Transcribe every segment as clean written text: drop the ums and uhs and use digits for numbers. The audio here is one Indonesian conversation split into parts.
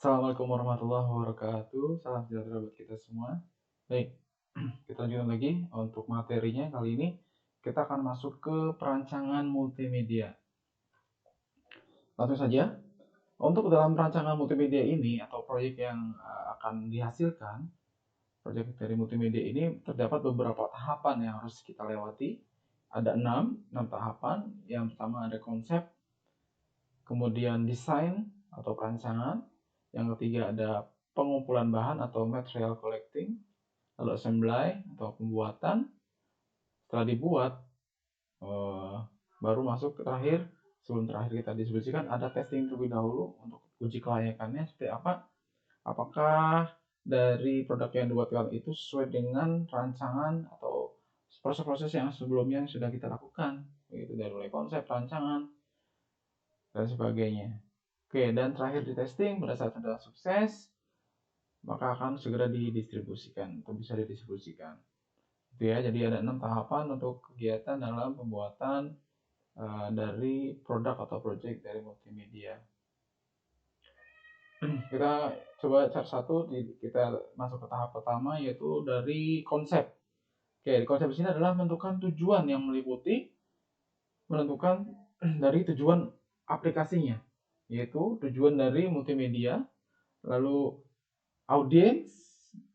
Assalamualaikum warahmatullahi wabarakatuh. Salam sejahtera buat kita semua. Baik, kita lanjutkan lagi untuk materinya. Kali ini kita akan masuk ke perancangan multimedia. Langsung saja, untuk dalam perancangan multimedia ini atau proyek yang akan dihasilkan, proyek dari multimedia ini terdapat beberapa tahapan yang harus kita lewati. Ada 6 tahapan. Yang pertama ada konsep, kemudian desain atau perancangan, yang ketiga ada pengumpulan bahan atau material collecting, lalu assembly atau pembuatan. Setelah dibuat, baru masuk ke terakhir. Sebelum terakhir kita diskusikan, ada testing terlebih dahulu untuk uji kelayakannya seperti apa. Apakah dari produk yang dibuatkan itu sesuai dengan rancangan atau proses-proses yang sebelumnya sudah kita lakukan, begitu, dari mulai konsep, rancangan, dan sebagainya. Oke, dan terakhir di testing, pada saat sudah sukses, maka akan segera didistribusikan atau bisa didistribusikan. Itu ya, jadi ada 6 tahapan untuk kegiatan dalam pembuatan dari produk atau project dari multimedia. Kita coba satu, kita masuk ke tahap pertama, yaitu dari konsep. Oke, konsep di sini adalah menentukan tujuan yang meliputi menentukan dari tujuan aplikasinya, yaitu tujuan dari multimedia, lalu audiens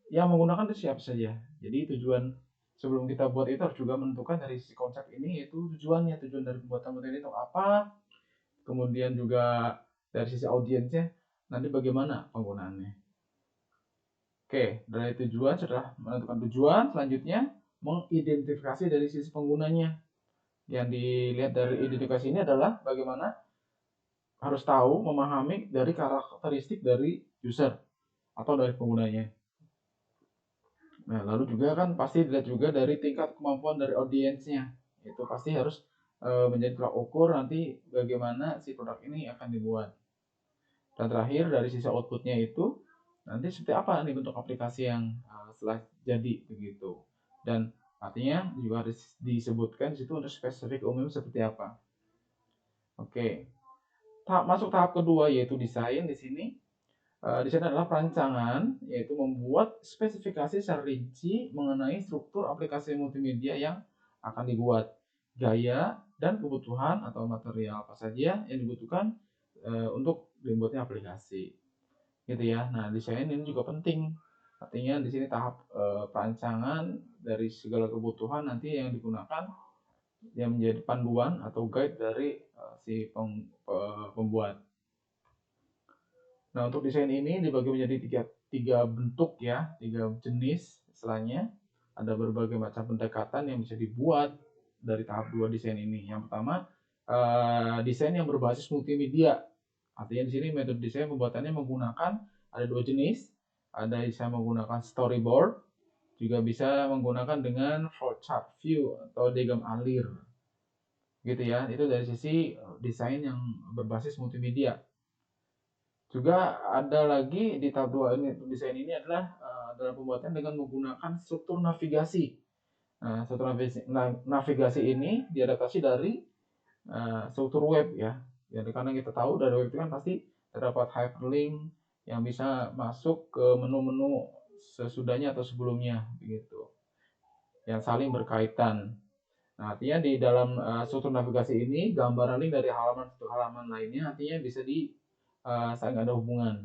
yang menggunakan itu siapa saja. Jadi tujuan sebelum kita buat itu harus juga menentukan dari sisi konsep ini, yaitu tujuan dari pembuatan multimedia itu apa, kemudian juga dari sisi audiensnya nanti bagaimana penggunaannya. Oke, dari tujuan, setelah menentukan tujuan, selanjutnya mengidentifikasi dari sisi penggunanya. Yang dilihat dari identifikasi ini adalah bagaimana harus tahu, memahami dari karakteristik dari user atau dari penggunanya. Nah, lalu juga kan pasti dilihat juga dari tingkat kemampuan dari audiensnya. Itu pasti harus menjadi tolak ukur nanti bagaimana si produk ini akan dibuat. Dan terakhir dari sisi outputnya itu nanti seperti apa nih bentuk aplikasi yang setelah jadi begitu. Dan artinya juga harus disebutkan di situ untuk spesifik umum seperti apa. Oke. Masuk tahap kedua, yaitu desain. Di sini desain adalah perancangan, yaitu membuat spesifikasi secara rinci mengenai struktur aplikasi multimedia yang akan dibuat, gaya dan kebutuhan atau material apa saja yang dibutuhkan untuk dibuatnya aplikasi, gitu ya. Nah, desain ini juga penting. Artinya di sini tahap perancangan dari segala kebutuhan nanti yang digunakan yang menjadi panduan atau guide dari si pembuat. Nah, untuk desain ini dibagi menjadi tiga bentuk ya, 3 jenis istilahnya. Ada berbagai macam pendekatan yang bisa dibuat dari tahap 2 desain ini. Yang pertama, desain yang berbasis multimedia. Artinya di sini metode desain pembuatannya menggunakan ada 2 jenis. Ada bisa menggunakan storyboard, juga bisa menggunakan dengan flowchart view atau diagram alir. Gitu ya. Itu dari sisi desain yang berbasis multimedia. Juga ada lagi di tahap 2 ini, desain ini adalah dalam pembuatan dengan menggunakan struktur navigasi. Nah, struktur navigasi ini diadaptasi dari struktur web ya. Jadi karena kita tahu dari web itu kan pasti terdapat hyperlink yang bisa masuk ke menu-menu sesudahnya atau sebelumnya begitu. Yang saling berkaitan. Nah, artinya di dalam struktur navigasi ini gambaran link dari halaman satu halaman lainnya artinya bisa saling ada hubungan.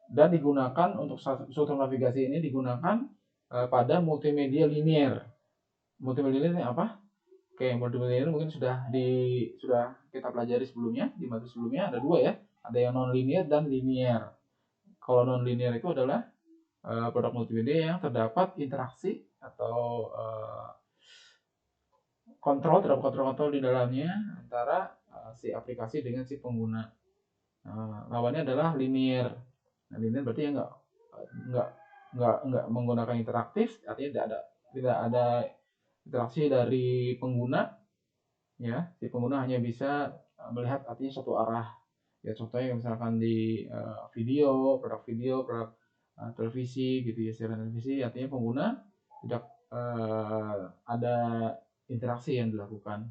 Dan digunakan untuk struktur navigasi ini digunakan pada multimedia linear. Multimedia linear ini apa? Oke, multimedia linear mungkin sudah kita pelajari sebelumnya, di materi sebelumnya ada 2 ya. Ada yang non linear dan linear. Kalau non linear itu adalah produk multimedia yang terdapat interaksi atau terdapat kontrol di dalamnya antara si aplikasi dengan si pengguna. Lawannya adalah linear. Nah, linear berarti ya nggak menggunakan interaktif, artinya tidak ada interaksi dari pengguna, ya. Si pengguna hanya bisa melihat artinya satu arah. Ya, contohnya misalkan di produk video, produk televisi gitu ya, siaran televisi, artinya pengguna tidak ada interaksi yang dilakukan.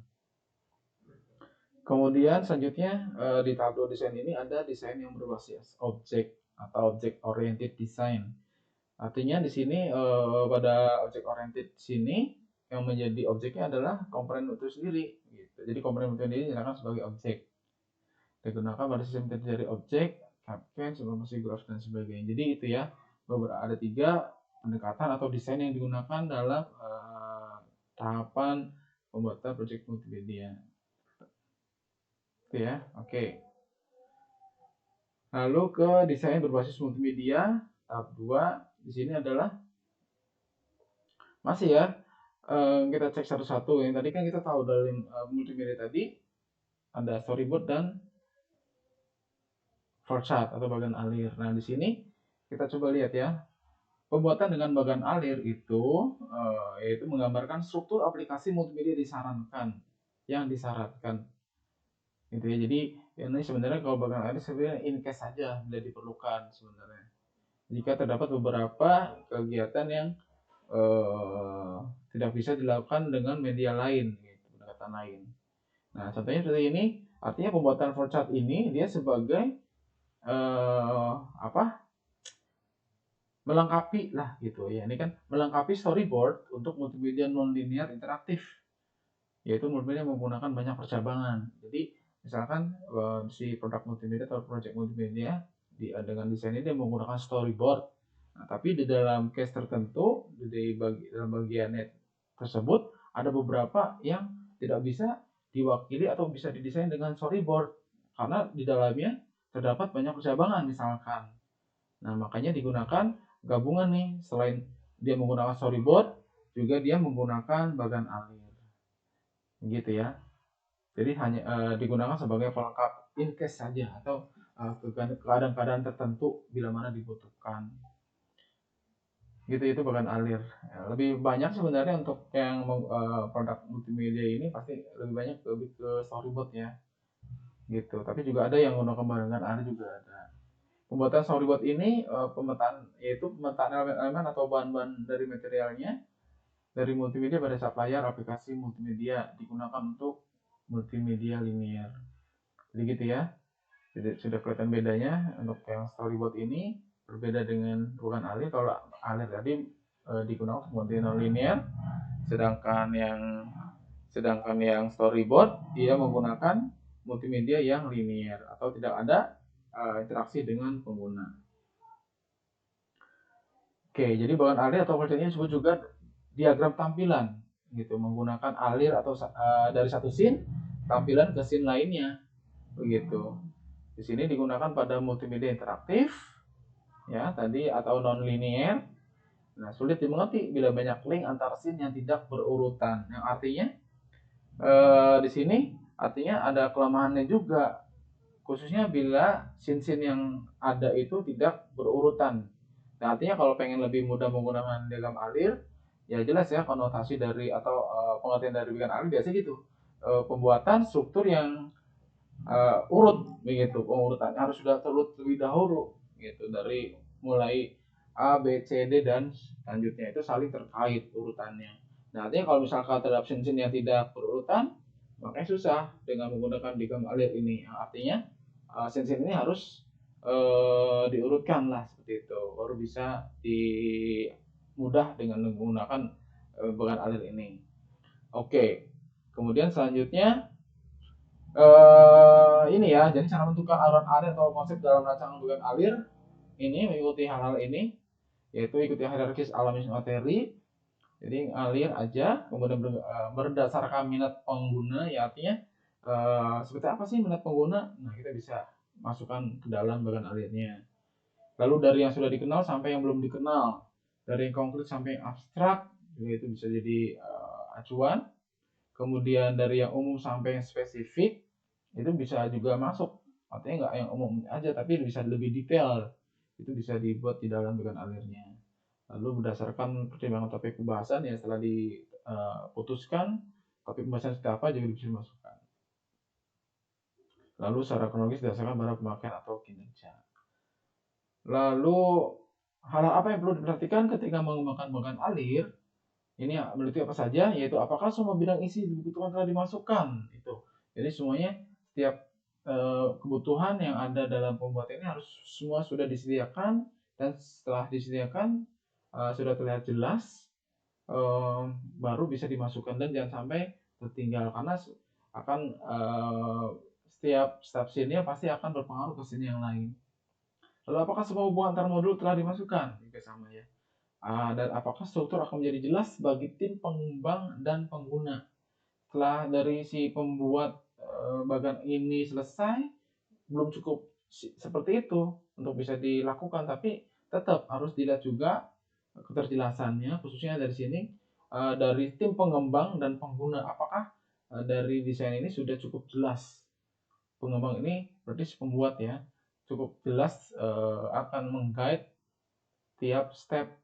Kemudian selanjutnya di tahap 2 desain ini ada desain yang berbasis objek. atau object oriented design. Artinya di sini pada object oriented sini yang menjadi objeknya adalah komponen itu sendiri gitu. Jadi komponen itu sendiri digunakan sebagai objek. Digunakan pada sistem terdiri dari objek, caption, informasi graph dan sebagainya. Jadi itu ya, beberapa ada 3 pendekatan atau desain yang digunakan dalam tahapan pembuatan project multimedia. Itu ya. Oke. Lalu ke desain berbasis multimedia tahap 2 di sini adalah masih ya, kita cek satu-satu. Yang tadi kan kita tahu dari multimedia tadi ada storyboard dan flowchart atau bagian alir. Nah, di sini kita coba lihat ya. Pembuatan dengan bagian alir itu yaitu menggambarkan struktur aplikasi multimedia yang disyaratkan. Gitu ya. Jadi ini sebenarnya kalau bagian alir sebenarnya in case saja bila diperlukan sebenarnya. Jika terdapat beberapa kegiatan yang tidak bisa dilakukan dengan media lain, gitu, pendekatan lain. Nah, contohnya seperti ini, artinya pembuatan flowchart ini dia sebagai melengkapi lah gitu ya. Ini kan melengkapi storyboard untuk multimedia non-linear interaktif, yaitu multimedia menggunakan banyak percabangan. Jadi misalkan si produk multimedia atau project multimedia dengan desain ini dia menggunakan storyboard. Nah, tapi di dalam case tertentu dalam bagiannya tersebut ada beberapa yang tidak bisa diwakili atau bisa didesain dengan storyboard karena di dalamnya terdapat banyak percabangan misalkan. Nah, makanya digunakan gabungan nih, selain dia menggunakan storyboard juga dia menggunakan bagan alir gitu ya. Jadi hanya digunakan sebagai pelengkap in case saja atau keadaan-keadaan tertentu bila mana dibutuhkan gitu. Itu bagan alir ya, lebih banyak sebenarnya untuk yang produk multimedia ini pasti lebih banyak lebih ke storyboard ya gitu, tapi juga ada yang menggunakan bagan alir juga ada. Pembuatan storyboard ini yaitu pemetaan elemen-elemen atau bahan-bahan dari materialnya dari multimedia pada supplier aplikasi multimedia digunakan untuk multimedia linear. Jadi gitu ya. Jadi sudah kelihatan bedanya untuk yang storyboard ini berbeda dengan bukan alir. Kalau alir tadi digunakan untuk multimedia linear, sedangkan yang storyboard dia menggunakan multimedia yang linear atau tidak ada interaksi dengan pengguna. Oke, jadi bagian alir atau flowchart ini disebut juga diagram tampilan, gitu, menggunakan alir atau dari satu scene tampilan ke scene lainnya, begitu. Di sini digunakan pada multimedia interaktif, ya tadi atau non linear. Nah, sulit dimengerti bila banyak link antar scene yang tidak berurutan. Yang artinya di sini artinya ada kelemahannya juga, khususnya bila scene-scene yang ada itu tidak berurutan. Nah, artinya kalau pengen lebih mudah menggunakan diagram alir, ya jelas ya konotasi dari atau pengertian dari diagram alir biasa gitu. Pembuatan struktur yang urut begitu, pengurutan harus sudah terurut lebih dahulu gitu dari mulai A, B, C, D dan selanjutnya itu saling terkait urutannya. Nah, artinya kalau misalkan terhadap scene-scene yang tidak berurutan, makanya susah dengan menggunakan diagram alir ini. Artinya scene-scene ini harus diurutkan lah seperti itu baru bisa mudah dengan menggunakan bagan alir ini. Oke, kemudian selanjutnya ini ya, jadi cara menentukan aliran alir atau konsep dalam rancangan bagan alir ini mengikuti hal-hal ini, yaitu ikuti hierarkis alamis materi. Jadi alir aja, kemudian berdasarkan minat pengguna, ya artinya seperti apa sih minat pengguna. Nah, kita bisa masukkan ke dalam bagan alirnya. Lalu dari yang sudah dikenal sampai yang belum dikenal, dari yang konkret sampai yang abstrak, itu bisa jadi acuan. Kemudian dari yang umum sampai yang spesifik, itu bisa juga masuk. Artinya nggak yang umum aja, tapi bisa lebih detail. Itu bisa dibuat di dalam bagan alirnya. Lalu berdasarkan pertimbangan topik pembahasan ya setelah diputuskan topik pembahasan seperti apa juga bisa dimasukkan. Lalu secara kronologis berdasarkan pada pemakaian atau kinerja. Lalu hal apa yang perlu diperhatikan ketika mengembangkan bagan alir? Ini meliputi apa saja, yaitu apakah semua bidang isi dibutuhkan telah dimasukkan itu. Jadi semuanya setiap kebutuhan yang ada dalam pembuatan ini harus semua sudah disediakan, dan setelah disediakan sudah terlihat jelas, baru bisa dimasukkan, dan jangan sampai tertinggal karena akan setiap scene-nya pasti akan berpengaruh ke scene yang lain. Lalu apakah semua hubungan antar modul telah dimasukkan? Oke, sama ya. Dan apakah struktur akan menjadi jelas bagi tim pengembang dan pengguna? Setelah dari si pembuat bagian ini selesai, belum cukup seperti itu untuk bisa dilakukan, tapi tetap harus dilihat juga keterjelasannya, khususnya dari sini dari tim pengembang dan pengguna. Apakah dari desain ini sudah cukup jelas? Pengembang ini berarti si pembuat ya, cukup jelas akan mengguide tiap step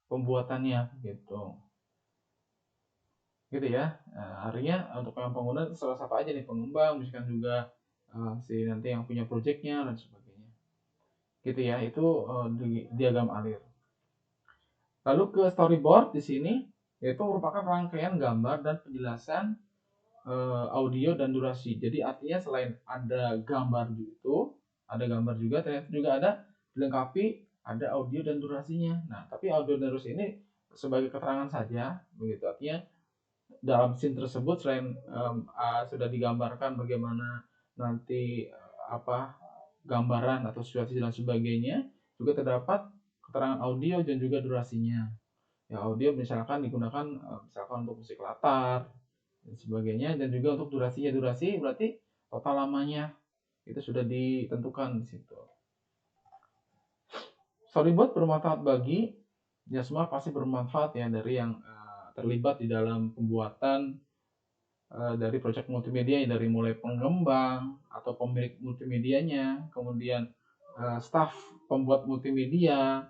pembuatannya gitu ya. Artinya untuk yang pengguna salah siapa aja nih, pengembang, misalkan juga si nanti yang punya projectnya dan sebagainya gitu ya. Itu di diagram alir. Lalu ke storyboard di sini, yaitu merupakan rangkaian gambar dan penjelasan audio dan durasi. Jadi artinya selain ada gambar gitu, ada gambar juga, ternyata juga ada dilengkapi ada audio dan durasinya. Nah, tapi audio dan durasi ini sebagai keterangan saja, begitu. Artinya dalam scene tersebut selain sudah digambarkan bagaimana nanti apa gambaran atau situasi dan sebagainya, juga terdapat keterangan audio dan juga durasinya. Ya, audio misalkan digunakan misalkan untuk musik latar dan sebagainya, dan juga untuk durasi berarti total lamanya itu sudah ditentukan di situ. Storyboard bermanfaat bagi ya, semua pasti bermanfaat ya, dari yang terlibat di dalam pembuatan dari proyek multimedia, dari mulai pengembang atau pemilik multimedianya, kemudian staff pembuat multimedia,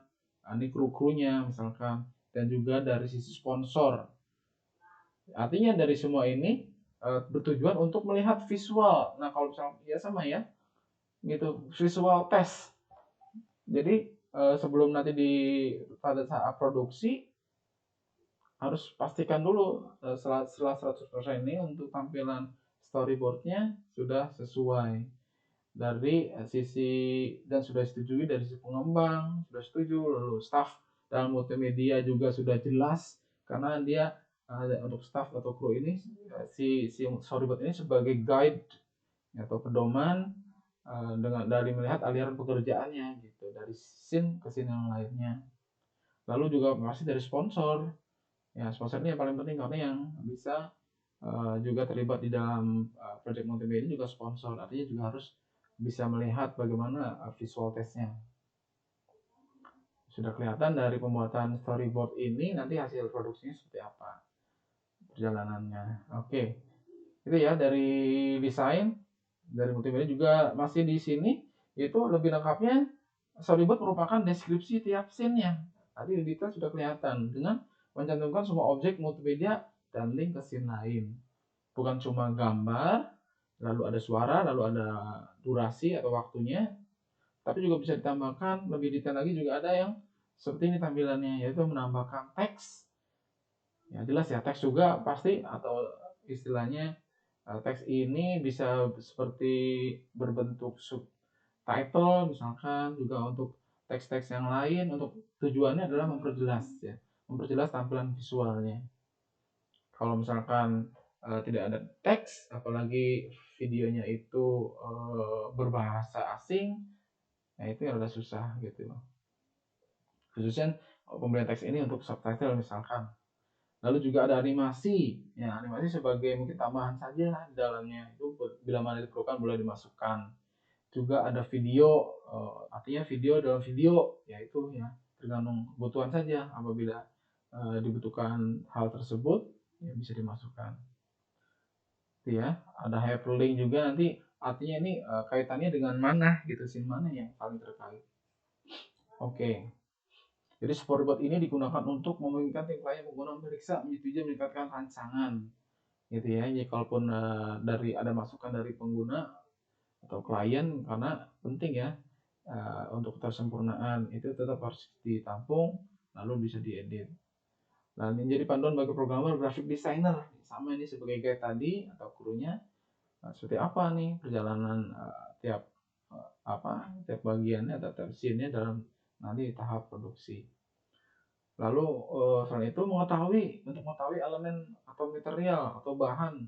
ini kru-krunya misalkan, dan juga dari sisi sponsor. Artinya dari semua ini bertujuan untuk melihat visual. Nah, kalau misalnya ya sama ya, gitu, visual test. Jadi sebelum nanti pada saat produksi harus pastikan dulu setelah 100% ini untuk tampilan storyboardnya sudah sesuai dari sisi, dan sudah disetujui dari sisi pengembang, sudah setuju, lalu staff dalam multimedia juga sudah jelas, karena dia untuk staff atau kru ini si storyboard ini sebagai guide atau pedoman dari melihat aliran pekerjaannya gitu, dari scene ke scene yang lainnya. Lalu juga masih dari sponsor. Ya, sponsor ini yang paling penting, karena yang bisa juga terlibat di dalam project multimedia juga sponsor. Artinya juga harus bisa melihat bagaimana visual testnya. Sudah kelihatan dari pembuatan storyboard ini nanti hasil produksinya seperti apa perjalanannya. Oke, itu ya dari desain, dari multimedia. Juga masih di sini itu lebih lengkapnya, storyboard merupakan deskripsi tiap scene-nya. Tadi di detail sudah kelihatan dengan mencantumkan semua objek multimedia dan link ke scene lain. Bukan cuma gambar, lalu ada suara, lalu ada durasi atau waktunya, tapi juga bisa ditambahkan lebih detail lagi. Juga ada yang seperti ini tampilannya, yaitu menambahkan teks. Ya jelas ya, teks juga pasti, atau istilahnya teks ini bisa seperti berbentuk subtitle misalkan, juga untuk teks-teks yang lain, untuk tujuannya adalah memperjelas ya, memperjelas tampilan visualnya. Kalau misalkan tidak ada teks, apalagi videonya itu berbahasa asing, nah itu yang rada susah gitu loh. Khususnya pembelian teks ini untuk subtitle misalkan. Lalu juga ada animasi. Ya, animasi sebagai mungkin tambahan saja di dalamnya. Itu bila mana diperlukan boleh dimasukkan. Juga ada video, artinya video dalam video, yaitu ya tergantung kebutuhan saja. Apabila dibutuhkan hal tersebut, ya bisa dimasukkan. Itu ya. Ada hyperlink juga nanti, artinya ini kaitannya dengan mana gitu, scene mana yang paling terkait. Oke. Jadi storyboard ini digunakan untuk memungkinkan tim klien pengguna memeriksa, menyetujui, meningkatkan rancangan, gitu ya. Jadi kalaupun dari ada masukan dari pengguna atau klien, karena penting ya untuk ketersempurnaan itu tetap harus ditampung, lalu bisa diedit. Nah, ini jadi panduan bagi programmer, graphic designer, sama ini sebagai guide tadi atau krunya. Seperti apa nih perjalanan tiap tiap bagiannya atau tiap scene-nya dalam nanti tahap produksi. Lalu selain itu untuk mengetahui elemen atau material atau bahan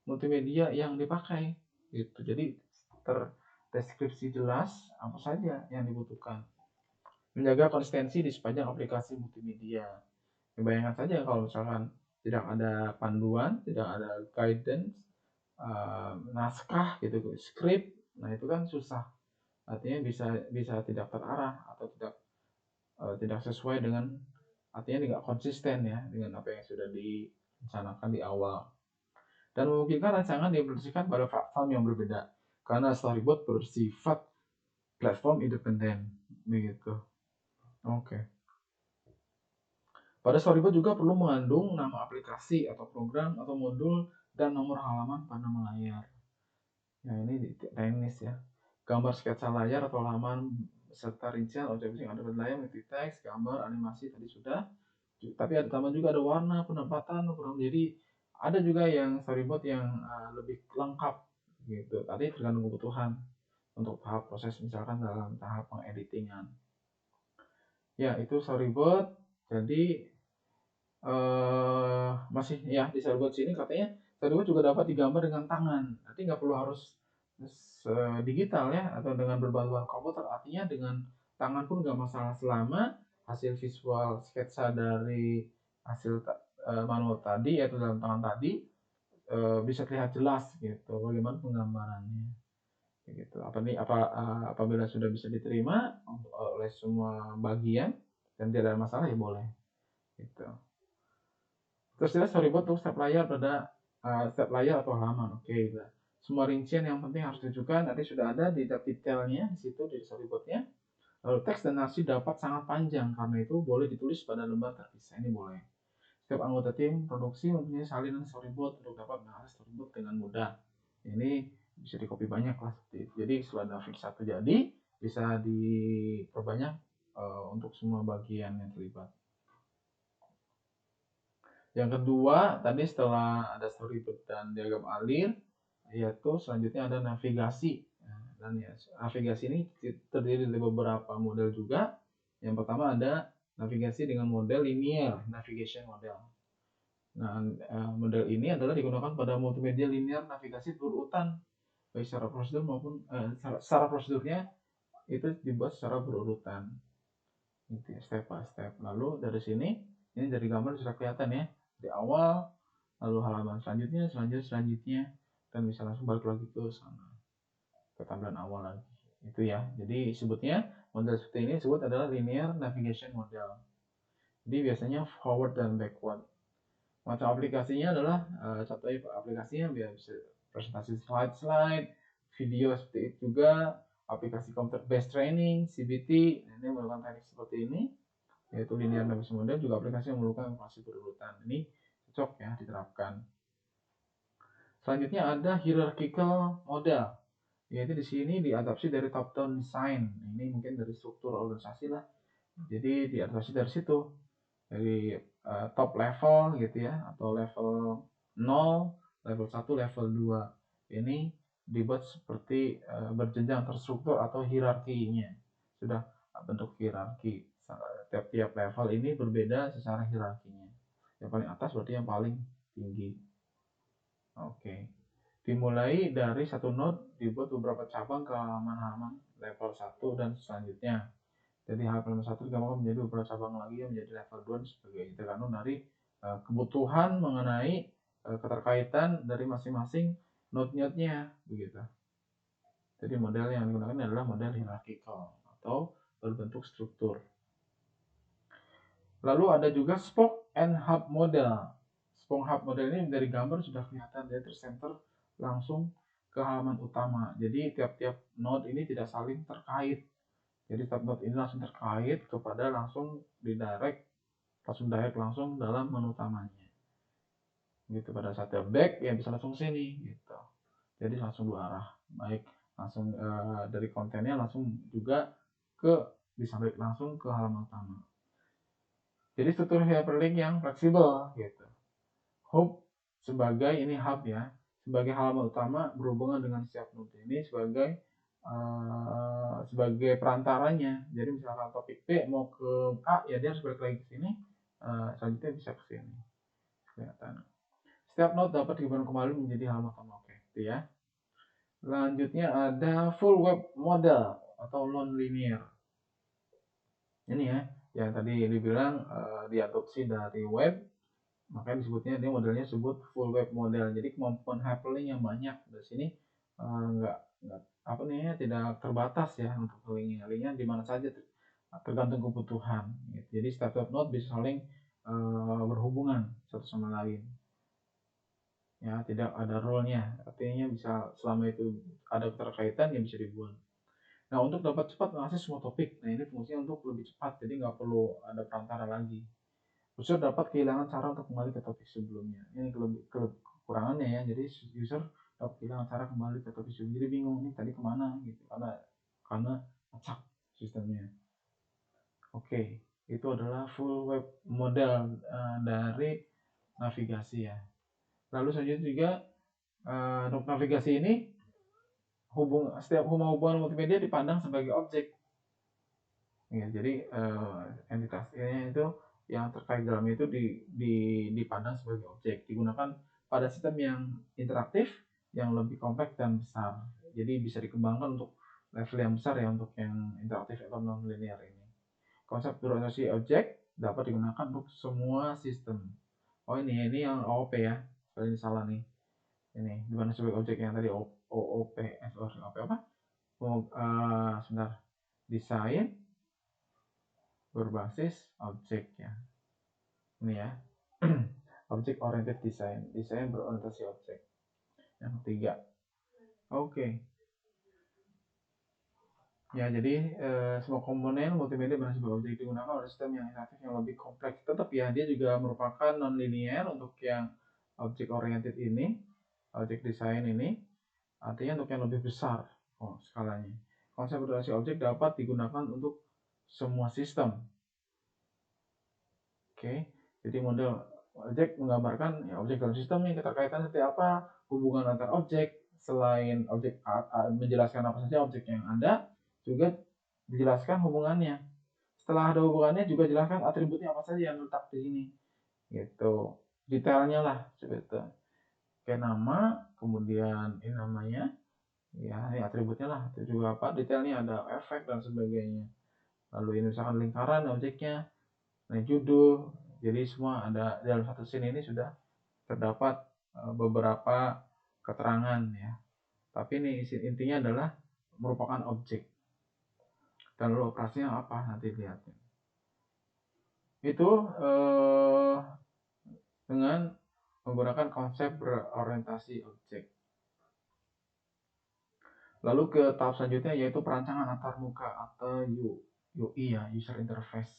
multimedia yang dipakai gitu. Jadi terdeskripsi jelas apa saja yang dibutuhkan. Menjaga konsistensi di sepanjang aplikasi multimedia. Bayangkan saja kalau misalkan tidak ada panduan, tidak ada guidance, naskah gitu, script, nah itu kan susah. Artinya bisa tidak terarah atau tidak sesuai dengan, artinya tidak konsisten ya dengan apa yang sudah direncanakan di awal. Dan memungkinkan rancangan diaplikasikan pada platform yang berbeda karena storyboard bersifat platform independen begitu. Oke. Pada storyboard juga perlu mengandung nama aplikasi atau program atau modul dan nomor halaman pada nama layar. Nah ini teknis ya. Gambar sketsa layar atau halaman beserta rincian objek yang ada pada layar, seperti teks, gambar, animasi tadi sudah. Tapi ada tambah juga ada warna, penempatan, program. Jadi ada juga yang storyboard yang lebih lengkap gitu. Tadi tergantung kebutuhan untuk tahap proses, misalkan dalam tahap pengeditingan. Ya itu storyboard. Jadi masih ya di storyboard sini katanya storyboard juga dapat digambar dengan tangan. Nanti nggak perlu harus digital ya atau dengan berbantuan komputer. Artinya dengan tangan pun nggak masalah selama hasil visual sketsa dari hasil manual tadi atau dalam tangan tadi bisa terlihat jelas gitu bagaimana penggambarannya gitu. Apabila sudah bisa diterima oleh semua bagian dan tidak ada masalah ya boleh gitu. Terus kita storyboard untuk setiap layar setiap layar atau halaman. Oke, nah. Semua rincian yang penting harus ditunjukkan. Nanti sudah ada di detailnya di situ di storyboardnya. Lalu teks dan narasi dapat sangat panjang, karena itu boleh ditulis pada lembar terpisah. Ini boleh. Setiap anggota tim produksi mempunyai salinan storyboard untuk dapat mengakses storyboard dengan mudah. Ini bisa di-copy banyak lah seperti itu. Jadi setelah grafik satu jadi bisa diperbanyak untuk semua bagian yang terlibat. Yang kedua, tadi setelah ada storyboard dan diagram alir, yaitu selanjutnya ada navigasi. Dan ya, navigasi ini terdiri dari beberapa model juga. Yang pertama ada navigasi dengan model linear navigation model. Nah, model ini adalah digunakan pada multimedia linear navigasi berurutan, baik secara prosedur maupun secara prosedurnya itu dibuat secara berurutan, gitu ya, step by step. Lalu dari sini, ini dari gambar sudah kelihatan ya, di awal, lalu halaman selanjutnya, dan bisa langsung balik lagi ke sana, ke tampilan awal lagi. Itu ya, jadi sebutnya model seperti ini disebut adalah linear navigation model. Jadi biasanya forward dan backward. Macam aplikasinya adalah contohnya aplikasinya bisa presentasi slide, video seperti itu juga, aplikasi computer based training, CBT, ini menggunakan teknik seperti ini, yaitu linear navigation model, juga aplikasi yang menggunakan informasi berurutan. Ini cocok ya diterapkan. Selanjutnya ada hierarchical model, yaitu di sini diadaptasi dari top down design. Ini mungkin dari struktur organisasi lah. Jadi diadaptasi dari situ, dari top level gitu ya, atau level 0, level 1, level 2. Ini dibuat seperti berjenjang terstruktur atau hierarkinya. Sudah bentuk hierarki. Tiap level ini berbeda secara hierarkinya. Yang paling atas berarti yang paling tinggi. Oke. Dimulai dari satu node dibuat beberapa cabang ke halaman-halaman level 1 dan selanjutnya. Jadi halaman 1 digabungkan menjadi beberapa cabang lagi yang menjadi level 2 dan sebagainya. Tergantung dari kebutuhan mengenai keterkaitan dari masing-masing node-nya begitu. Jadi model yang digunakan adalah model hierarchical atau berbentuk struktur. Lalu ada juga spoke and hub model. Spoke hub model ini dari gambar sudah kelihatan, dia tersenter langsung ke halaman utama. Jadi tiap-tiap node ini tidak saling terkait. Jadi setiap node ini langsung terkait kepada langsung langsung dalam menu utamanya. Gitu, pada saat back ya bisa langsung sini gitu. Jadi langsung dua arah. Baik langsung dari kontennya langsung juga bisa balik langsung ke halaman utama. Jadi struktur hyperlink yang fleksibel gitu. Hub sebagai ini hub ya, sebagai halaman utama berhubungan dengan setiap node ini sebagai sebagai perantaranya. Jadi misalkan topik B mau ke A, ya dia harus balik lagi ke sini, selanjutnya bisa ke sini. Kelihatan. Setiap node dapat dibangun kembali menjadi halaman utama. Oke, itu ya. Selanjutnya ada full web model atau non-linear. Ini ya, yang tadi dibilang diadopsi dari web, makanya disebutnya dia modelnya disebut full web model. Jadi kemampuan hyperlink yang banyak di sini nggak apa nih, tidak terbatas ya untuk linknya. Linknya di mana saja tergantung kebutuhan. Gitu. Jadi setiap node bisa saling berhubungan satu sama lain. Ya, tidak ada rule-nya. Artinya bisa selama itu ada keterkaitan yang bisa dibuat. Nah, untuk dapat cepat mengakses semua topik. Nah, ini fungsinya untuk lebih cepat, jadi nggak perlu ada perantara lagi. User dapat kehilangan cara untuk kembali ke topik sebelumnya. Ini kekurangannya ya. Jadi user dapat kehilangan cara kembali ke topik sebelumnya. Jadi bingung nih tadi kemana gitu, karena acak sistemnya. Oke, itu adalah full web model dari navigasi ya. Lalu selanjutnya juga untuk navigasi ini setiap hubungan multimedia dipandang sebagai objek. Ya, jadi entitas ini itu yang terkait dalamnya itu dipandang sebagai objek, digunakan pada sistem yang interaktif, yang lebih kompleks dan besar. Jadi bisa dikembangkan untuk level yang besar ya, untuk yang interaktif atau non-linear ini. Konsep berorientasi objek dapat digunakan untuk semua sistem. Oh ini yang OOP ya, ini salah nih. Ini dimana sebagai objek yang tadi OOP, OOP apa? Sebentar, desain berbasis objek ya. Ini ya. Object oriented design. Desain berorientasi objek. Yang ketiga. Oke. Ya, jadi semua komponen multimedia berbasis objek digunakan oleh sistem yang interaktif yang lebih kompleks. Tetap ya, dia juga merupakan non-linear untuk yang object oriented ini, object design ini. Artinya untuk yang lebih besar skalanya. Konsep berorientasi objek dapat digunakan untuk semua sistem. Oke, jadi model objek menggambarkan ya objek dalam sistem yang keterkaitan seperti apa, hubungan antar objek, selain objek menjelaskan apa saja objek yang ada, juga dijelaskan hubungannya. Setelah ada hubungannya juga jelaskan atributnya apa saja yang letak di sini. Gitu. Detailnya lah seperti itu. Kayak nama, kemudian ini namanya, ya ini atributnya lah, itu juga apa, detailnya ada efek dan sebagainya. Lalu ini misalkan lingkaran objeknya, nah judul, jadi semua ada dalam satu scene ini sudah terdapat beberapa keterangan ya. Tapi ini intinya adalah merupakan objek. Dan lalu operasinya apa nanti lihat. Itu dengan menggunakan konsep berorientasi objek. Lalu ke tahap selanjutnya yaitu perancangan antarmuka atau UI ya, user interface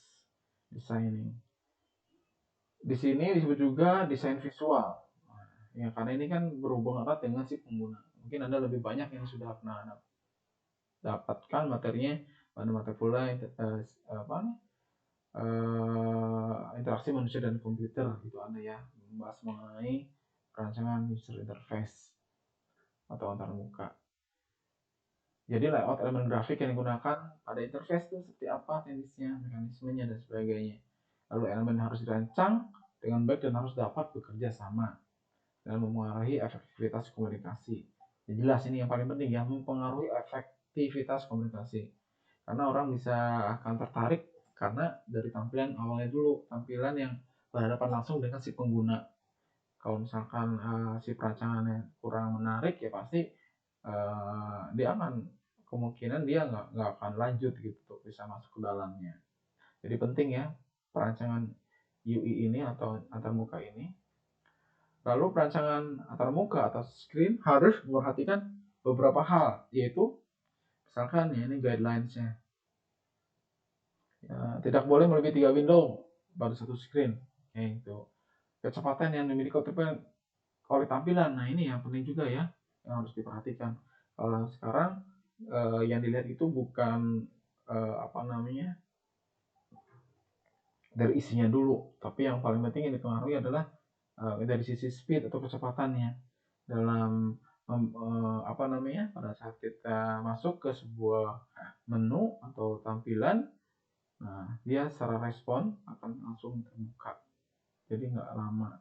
designing. Di sini disebut juga desain visual. Ya, karena ini kan berhubungan erat dengan si pengguna. Mungkin Anda lebih banyak yang sudah pernah dapatkan materinya pada mata kuliah interaksi manusia dan komputer gitu Anda ya, membahas mengenai perancangan user interface atau antarmuka. Jadi layout elemen grafik yang digunakan pada interface itu seperti apa teknisnya, mekanismenya dan sebagainya. Lalu elemen harus dirancang dengan baik dan harus dapat bekerja sama dan mempengaruhi efektivitas komunikasi. Ya, jelas ini yang paling penting ya, mempengaruhi efektivitas komunikasi. Karena orang bisa akan tertarik karena dari tampilan awalnya dulu, tampilan yang berhadapan langsung dengan si pengguna. Kalau misalkan si perancangannya kurang menarik ya pasti dia akan kemungkinan dia nggak akan lanjut gitu untuk bisa masuk ke dalamnya. Jadi penting ya perancangan UI ini atau antarmuka ini. Lalu perancangan antarmuka atau screen harus memperhatikan beberapa hal, yaitu misalkan ya ini guidelines-nya. Ya, tidak boleh melebihi 3 window pada satu screen. Itu kecepatan yang dimiliki oleh tampilan. Nah ini yang penting juga ya, yang harus diperhatikan. Kalau sekarang yang dilihat itu bukan dari isinya dulu, tapi yang paling penting yang dipengaruhi adalah dari sisi speed atau kecepatannya dalam pada saat kita masuk ke sebuah menu atau tampilan, nah dia secara respon akan langsung terbuka, jadi nggak lama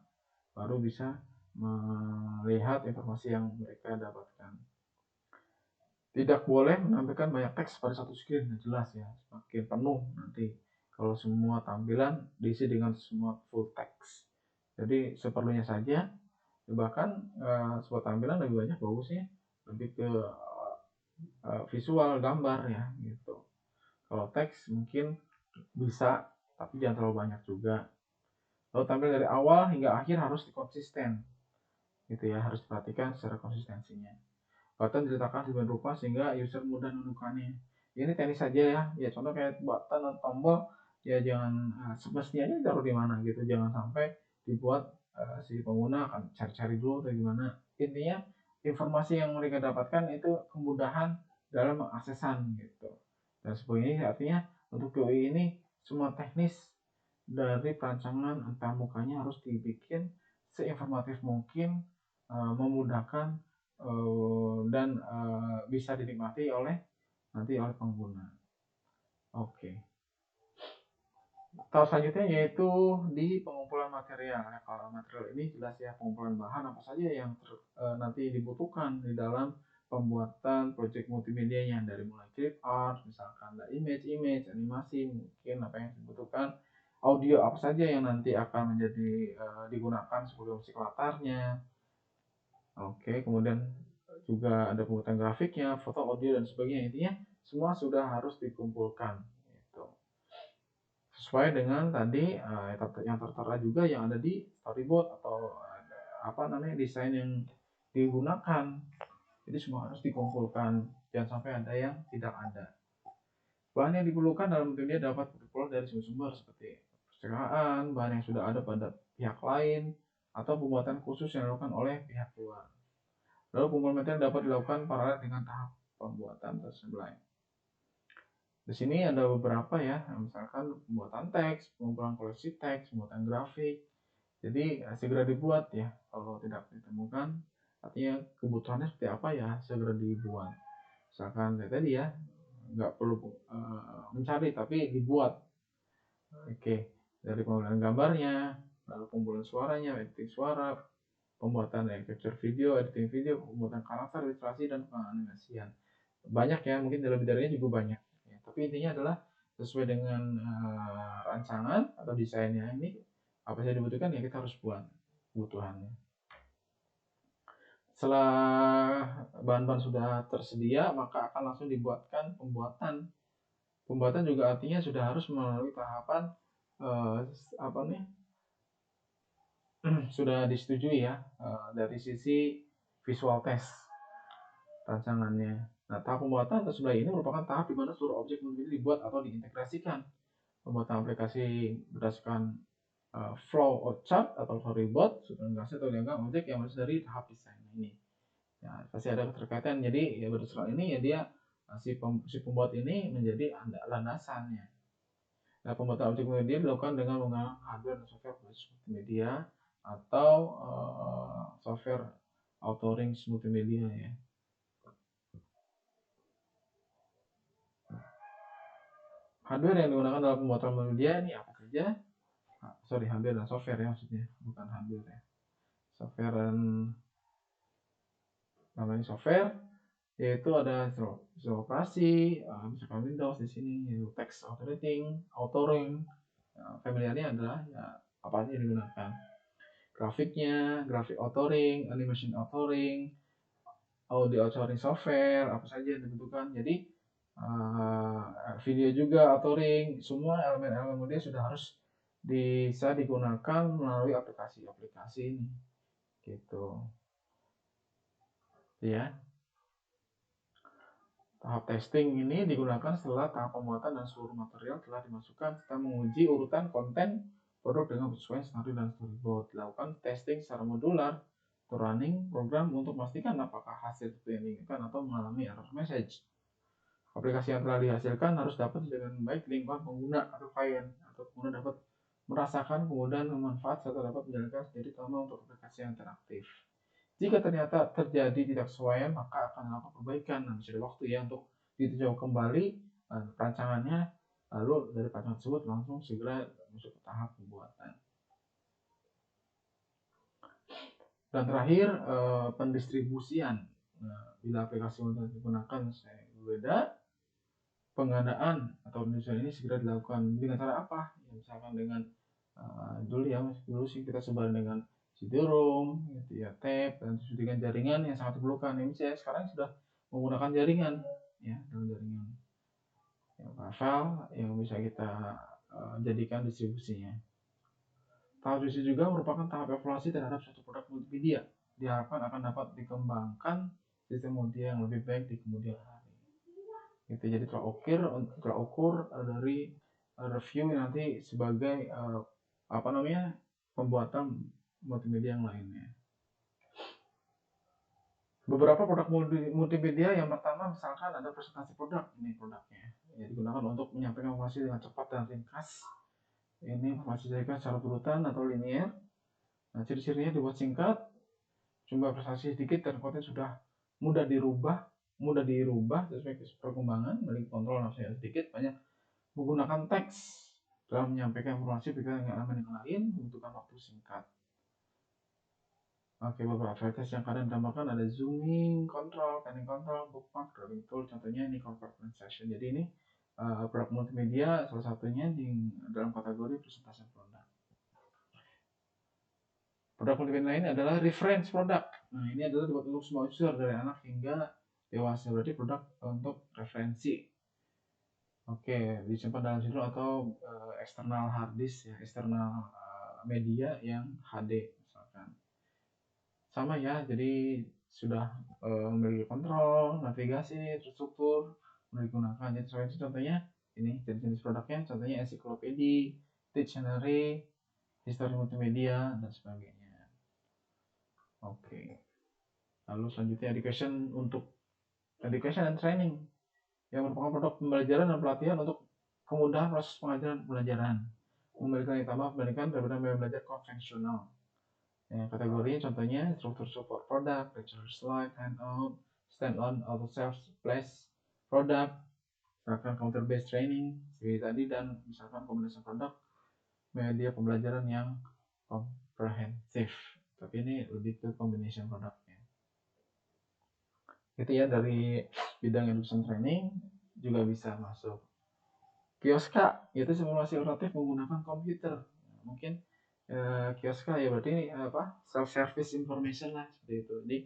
baru bisa melihat informasi yang mereka dapatkan. Tidak boleh menampilkan banyak teks pada satu screen, jelas ya, semakin penuh nanti kalau semua tampilan diisi dengan semua full text. Jadi seperlunya saja, bahkan sebuah tampilan lebih banyak bagusnya lebih ke visual, gambar ya gitu. Kalau teks mungkin bisa, tapi jangan terlalu banyak juga. Lalu tampil dari awal hingga akhir harus konsisten, gitu ya, harus diperhatikan secara konsistensinya. Button diletakkan sebagian rupa sehingga user mudah menemukannya. Ini teknis saja ya, contoh kayak button atau tombol, ya jangan semestinya ditaruh di mana gitu, jangan sampai dibuat si pengguna akan cari-cari dulu atau gimana. Intinya informasi yang mereka dapatkan itu kemudahan dalam mengaksesan gitu. Dan sebagainya, artinya untuk UI ini semua teknis dari perancangan antarmukanya harus dibikin seinformatif mungkin, memudahkan dan bisa dinikmati oleh pengguna. Oke. Tahap selanjutnya yaitu di pengumpulan material. Nah, kalau material ini jelas ya, pengumpulan bahan apa saja yang nanti dibutuhkan di dalam pembuatan project multimedianya, dari mulai clip art, misalkan ada image, animasi, mungkin apa yang dibutuhkan, audio apa saja yang nanti akan menjadi digunakan sebagai musik latarnya. Oke, kemudian juga ada pembuatan grafiknya, foto, audio dan sebagainya. Intinya semua sudah harus dikumpulkan gitu. Sesuai dengan tadi yang tertera juga yang ada di storyboard atau desain yang digunakan. Jadi semua harus dikumpulkan, jangan sampai ada yang tidak ada. Bahan yang diperlukan dalam bentuk dapat berasal dari sumber-sumber seperti percetakan, bahan yang sudah ada pada pihak lain, atau pembuatan khusus yang dilakukan oleh pihak luar. Lalu pengumpulan material dapat dilakukan paralel dengan tahap pembuatan tersebut. Di sini ada beberapa ya, misalkan pembuatan teks, pengumpulan koleksi teks, pembuatan grafik. Jadi segera dibuat ya, kalau tidak ditemukan, artinya kebutuhannya seperti apa ya, segera dibuat. Misalkan tadi ya, nggak perlu mencari, tapi dibuat. Oke, dari pengumpulan gambarnya, lalu pengumpulan suaranya, editing suara, pembuatan capture video, editing video, pembuatan karakter, ilustrasi, dan penganimasian. Banyak ya, mungkin lebih darinya juga banyak ya, tapi intinya adalah sesuai dengan rancangan atau desainnya ini apa yang dibutuhkan ya kita harus buat kebutuhannya. Setelah bahan-bahan sudah tersedia, maka akan langsung dibuatkan pembuatan juga artinya sudah harus melalui tahapan sudah disetujui ya dari sisi visual test rancangannya. Nah, tahap pembuatan atau sebelah ini merupakan tahap di mana seluruh objek multimedia dibuat atau diintegrasikan. Pembuatan aplikasi berdasarkan flow of chart atau storyboard, integrasi atau diagram objek yang masuk dari tahap desain ini. Ya, pasti ada keterkaitan. Jadi ya berdasarkan ini ya dia si pembuat ini menjadi landasannya. Nah, pembuatan objek multimedia dilakukan dengan menggunakan hardware dan software multimedia atau software authoring multimedia ya. Hardware yang digunakan dalam pembuatan multimedia ini apa saja? Hardware dan software ya maksudnya, bukan hardware ya. Software dan namanya software yaitu ada sistem operasi, misalkan Windows di sini, yaitu text authoring, familiarnya adalah ya, apa aja yang digunakan. Grafiknya, graphic authoring, animation authoring, audio authoring software, apa saja yang dibutuhkan. Jadi video juga authoring, semua elemen-elemen dia sudah harus bisa digunakan melalui aplikasi-aplikasi ini gitu ya. Tahap testing ini digunakan setelah tahap pembuatan dan seluruh material telah dimasukkan serta menguji urutan konten produk dengan penyesuaian skenario dan storyboard. Dilakukan testing secara modular atau running program untuk memastikan apakah hasil seperti yang diinginkan atau mengalami error message. Aplikasi yang telah dihasilkan harus dapat dengan baik lingkungan pengguna atau klien, atau pengguna dapat merasakan kemudahan dan manfaat serta dapat menjalankan sendiri terutama untuk aplikasi yang interaktif. Jika ternyata terjadi tidak sesuai, maka akan dilakukan perbaikan. Nah, masih ada waktu ya untuk ditinjau kembali perancangannya, lalu dari perancangan tersebut langsung segera masuk ke tahap pembuatan. Dan terakhir, pendistribusian. Nah, bila aplikasi yang digunakan saya berbeda, pengadaan atau pendistribusian ini segera dilakukan dengan cara apa? Ya, misalkan dengan dulu sih kita sebar dengan CD-ROM, gitu ya, tape, dan dengan jaringan yang sangat diperlukan. Ini saya sekarang sudah menggunakan jaringan, ya, dengan jaringan yang file yang bisa kita jadikan distribusinya. Tahap distribusi juga merupakan tahap evaluasi terhadap suatu produk multimedia. Diharapkan akan dapat dikembangkan sistem multimedia yang lebih baik di kemudian hari. Gitu, jadi terukur dari review nanti sebagai pembuatan multimedia yang lainnya. Beberapa produk multimedia yang pertama misalkan ada presentasi produk, ini produknya ya, digunakan untuk menyampaikan informasi dengan cepat dan ringkas. Ini informasi disampaikan secara berurutan atau linear. Nah, ciri-cirinya dibuat singkat, jumlah presentasi sedikit dan konten sudah mudah dirubah sesuai perkembangan, memiliki kontrol nafsunya sedikit, banyak menggunakan teks dalam menyampaikan informasi pikiran yang lain, membutuhkan waktu singkat. Oke, beberapa varietas yang kadang ditambahkan ada zooming control, panning control, bookmark, drawing tool, contohnya ini convert session. Jadi ini produk multimedia salah satunya dalam kategori presentasi produk. Produk multimedia lain adalah reference product. Nah, ini adalah dibuat untuk semua user dari anak hingga dewasa, berarti produk untuk referensi. Oke, disimpan dalam CD atau eksternal hard disk ya, eksternal media yang HD misalkan. Sama ya, jadi sudah memiliki kontrol, navigasi, terstruktur, digunakan. Jadi contohnya ini jenis produknya, contohnya ensiklopedia, dictionary, history multimedia dan sebagainya. Oke. Lalu selanjutnya education and training yang merupakan produk pembelajaran dan pelatihan untuk kemudahan proses pengajaran dan pembelajaran. Memiliki nilai tambah dibandingkan daripada belajar konvensional. Ya, kategorinya contohnya struktur support product, lecture slide, handout, stand-on auto self-place product, misalkan counter based training seperti tadi, dan misalkan kombinasi produk media pembelajaran yang komprehensif. Tapi ini lebih ke combination produknya. Itu ya dari bidang education training. Juga bisa masuk Kioska, yaitu simulasi alternatif menggunakan komputer. Mungkin Kioska ya berarti ini self service information lah seperti itu. Jadi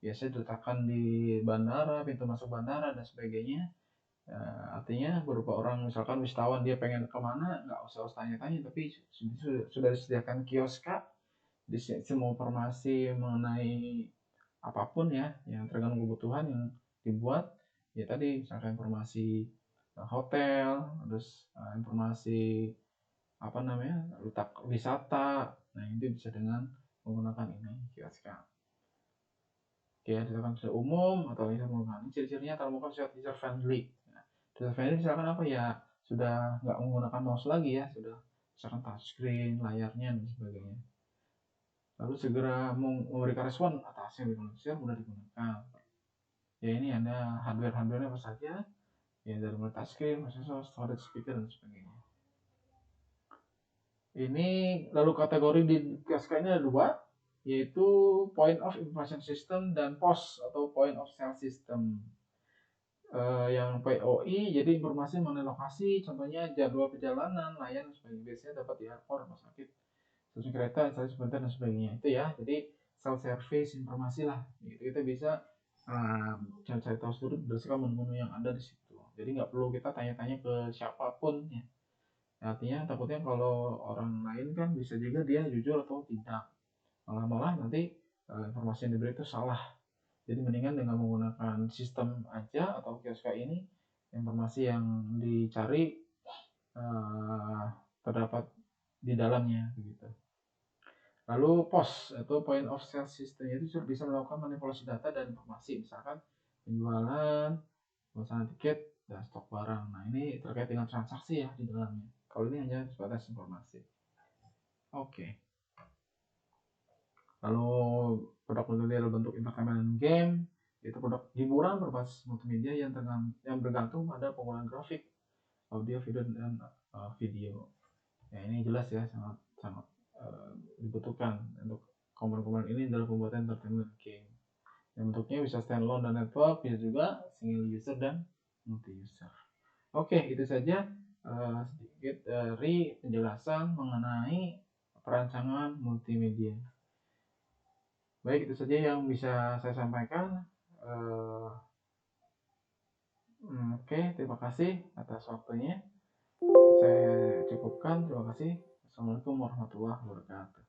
biasanya diletakkan di bandara, pintu masuk bandara dan sebagainya. Artinya berupa orang misalkan wisatawan dia pengen kemana, nggak usah tanya-tanya, tapi sudah disediakan Kioska di semua informasi mengenai apapun ya yang tergantung kebutuhan yang dibuat. Ya tadi misalkan informasi hotel, terus informasi letak wisata. Nah, itu bisa dengan menggunakan ini Kioska. Oke, misalkan sudah umum atau bisa menggunakan ciri-cirinya terbuka user friendly. Nah, user friendly misalkan apa ya, sudah nggak menggunakan mouse lagi ya, sudah misalkan touchscreen, layarnya dan sebagainya. Lalu segera memberikan respon atas yang digunakan, mudah digunakan. Ya ini ada hardware-hardware apa saja, ya dari mulai touchscreen, processor, storage, speaker dan sebagainya. Ini lalu kategori di Kioska ini ada dua, yaitu point of information system dan POS atau point of sale system. Yang POI jadi informasi mengenai lokasi, contohnya jadwal perjalanan, layanan sebagainya, biasanya dapat di airport, rumah sakit, stasiun kereta, instasi sebentar dan sebagainya. Itu ya, jadi self service informasi lah. Gitu. Kita bisa cari tahu seluruh berdasarkan menu-menu yang ada di situ. Jadi nggak perlu kita tanya-tanya ke siapapun ya. Artinya takutnya kalau orang lain kan bisa juga dia jujur atau tidak. Malah nanti informasi yang diberi itu salah. Jadi mendingan dengan menggunakan sistem aja atau Kioska ini, informasi yang dicari terdapat di dalamnya begitu. Lalu POS atau point of sale system itu bisa melakukan manipulasi data dan informasi, misalkan penjualan, pemesanan tiket, dan stok barang. Nah, ini terkait dengan transaksi ya di dalamnya. Kalau ini hanya sebatas informasi. Oke. Lalu produk multimedia dalam bentuk entertainment dan game, itu produk hiburan berbasis multimedia yang bergantung pada penggunaan grafik, audio, video, dan video. Ya, ini jelas ya, sangat sangat dibutuhkan untuk komponen-komponen ini dalam pembuatan entertainment game. Yang bentuknya bisa standalone dan network, bisa juga single user dan multi user. Oke, itu saja sedikit dari penjelasan mengenai perancangan multimedia. Baik, itu saja yang bisa saya sampaikan. Oke, terima kasih atas waktunya. Saya cukupkan. Terima kasih. Assalamualaikum warahmatullahi wabarakatuh.